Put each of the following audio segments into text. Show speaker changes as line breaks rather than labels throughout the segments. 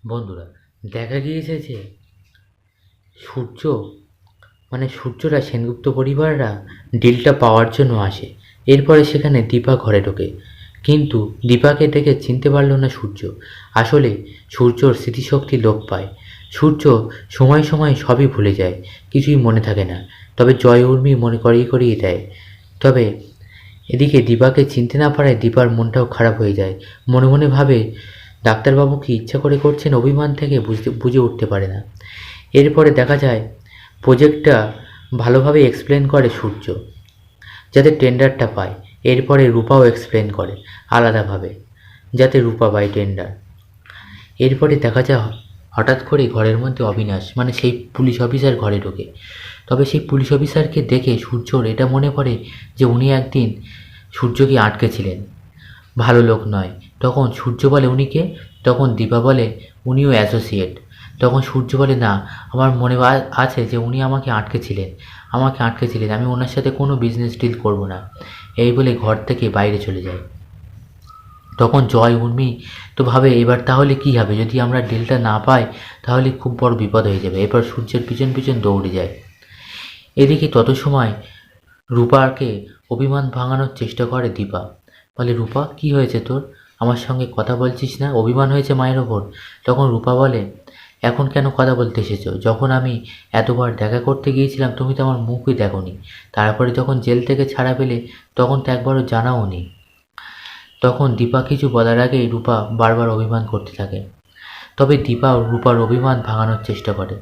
বন্ধুরা, দেখা গিয়েছে যে সূর্য সূর্যরা সেনগুপ্ত পরিবাররা ডিলটা পাওয়ার জন্য আসে। এরপরে সেখানে দীপা ঘরে ঢোকে, কিন্তু দীপাকে দেখে চিনতে পারল না সূর্য। আসলে সূর্যর স্মৃতিশক্তি লোপ পায়। সূর্য সময় সময় সবই ভুলে যায়, কিছুই মনে থাকে না। তবে জয় উর্মি মনে করিয়ে দেয়। তবে এদিকে দীপাকে চিনতে না পারায় দীপার মনটাও খারাপ হয়ে যায়। মনে মনে ভাবে, ডাক্তারবাবু কি ইচ্ছা করে করছেন অভিমান থেকে বুঝে উঠতে পারে না। এরপরে দেখা যায় প্রজেক্টটা ভালোভাবে এক্সপ্লেন করে সূর্য, যাতে টেন্ডারটা পায়। এরপরে রূপাও এক্সপ্লেন করে আলাদাভাবে, যাতে রূপা পায় টেন্ডার। এরপরে দেখা যায় হঠাৎ করে ঘরের মধ্যে অবিনাশ সেই পুলিশ অফিসার ঘরে ঢোকে। তবে সেই পুলিশ অফিসারকে দেখে সূর্যর এটা মনে পড়ে যে উনি একদিন সূর্যকে আটকেছিলেন, ভালো লোক নয়। তখন সূর্য বলে, উনি কে? তখন দীপা বলে, উনিও অ্যাসোসিয়েট। তখন সূর্য বলে, না, আমার মনে আছে যে উনি আমাকে আটকেছিলেন, আমি ওনার সাথে কোনো বিজনেস ডিল করব না। এই বলে ঘর থেকে বাইরে চলে যায়। তখন জয় উর্মি তো ভাবে, এবার তাহলে কি হবে? যদি আমরা ডিলটা না পাই তাহলে খুব বড় বিপদ হয়ে যাবে। এরপর সূর্যের পিছন পিছন দৌড়ে যায়। এদিকে তত সময় রূপাকে অভিমান ভাঙানোর চেষ্টা করে দীপা। বলে, রূপা, কি হয়েছে তোর? আমার সঙ্গে কথা বলছিস না? অভিমান হয়েছে মায়ের ওপর? তখন রূপা বলে, এখন কেন কথা বলতে এসেছো? যখন আমি এতবার দেখা করতে গিয়েছিলাম তুমি তো আমার মুখই দেখোনি। তারপরে যখন জেল থেকে ছাড়া পেলে তখন তো একবারও জানাও নি। তখন দীপা কিছু বলার আগেই রূপা বারবার অভিমান করতে থাকে। তবে দীপা রূপার অভিমান ভাঙানোর চেষ্টা করে।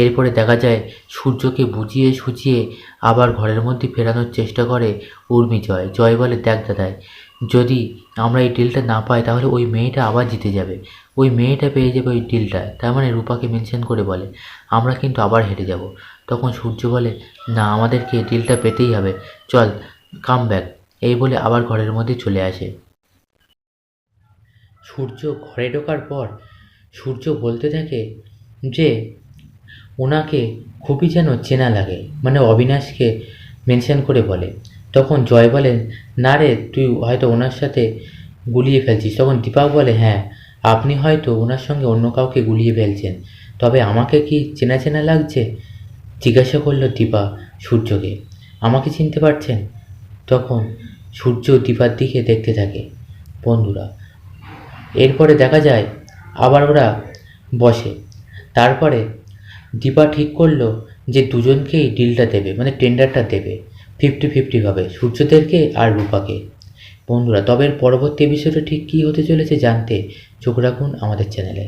এরপরে দেখা যায় সূর্যকে বুঝিয়ে সুঝিয়ে আবার ঘরের মধ্যে ফেরানোর চেষ্টা করে উর্মি। জয় বলে, দেখ দাদাই, যদি আমরা এই ডিলটা না পাই তাহলে ওই মেয়েটা আবার জিতে যাবে, ওই মেয়েটা পেয়ে যাবে ওই ডিলটা। তার মানে রূপাকে মেনশন করে বলে, আমরা কিন্তু আবার হেরে যাব। তখন সূর্য বলে, না, আমাদেরকে ডিলটা পেতেই হবে, চল কাম ব্যাক। এই বলে আবার ঘরের মধ্যে চলে আসে। সূর্য ঘরে ঢোকার পর সূর্য বলতে থাকে যে ওনাকে খুবই যেন চেনা লাগে, অবিনাশকে মেনশন করে বলে। তখন জয় বলেন, না রে, তুই হয়তো ওনার সাথে গুলিয়ে ফেলছিস। তখন দীপক বলে, হ্যাঁ, আপনি হয়তো ওনার সঙ্গে অন্য কাউকে গুলিয়ে ফেলছেন, তবে আমাকে কি চেনা চেনা লাগছে? জিজ্ঞাসা করলো দীপা সূর্যকে, আমাকে চিনতে পারছেন? তখন সূর্য দীপার দিকে দেখতে থাকে। বন্ধুরা, এরপরে দেখা যায় আবার ওরা বসে। তারপরে দীপা ঠিক করলো যে দুজনকেই ডিলটা দেবে, টেন্ডারটা দেবে 50-50 ভাবে, সূর্যদেরকে আর রূপাকে। বন্ধুরা, তবে এর পরবর্তী বিষয়টা ঠিক কী হতে চলেছে জানতে চোখ রাখুন আমাদের চ্যানেলে।